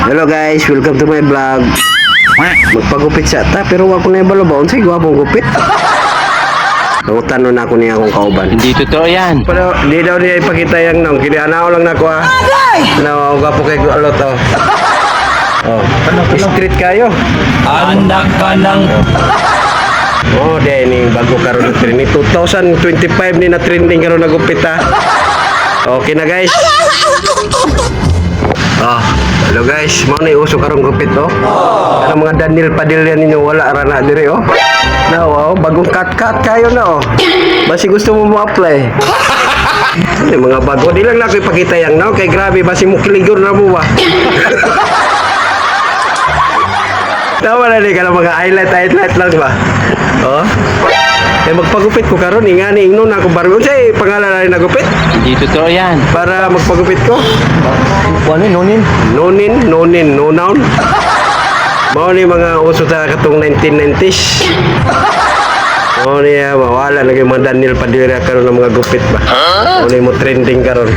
Hello guys, welcome to my vlog. Magpagupit siya ta, pero ako na yung balabawon. Sige, gwapong gupit. Tanong na ako niya akong kauban. Hindi totoo yan. Pero di daw niya ipakita yung nong. Kinianao lang na ako ah. No, gwapo kay Alot oh. Oh, street kayo. Anak ka ng... Oh, dahil ni bago karon na trending. 2025 ni na trending karon na gupit ha. Okay na guys. Oh, hello guys. Mau na uso karong gupit oh. Ano mga Daniel Padilla ninyo wala ra na dire oh. Na wow, bagong cut kayo na oh. Basi gusto mo mo-apply. Ano mga bago di lang na ko ipakita yang no kay grabe basi mo kiligor na mo ba. Tama na ni ka mga highlight lang ba? Oh. Eh magpagupit ko karon ingani ingnon ako baro. Unsay pangalan na rin nagupit? Hindi totoo yan. Para magpagupit ko. Ano yun, nonin? Nonin, no noun. Mao ni mga uso sa katong 1990s. Mao ni mawala lagi mga Daniel Padilla karon ng mga gupit ba. Mao ni mo trending karon.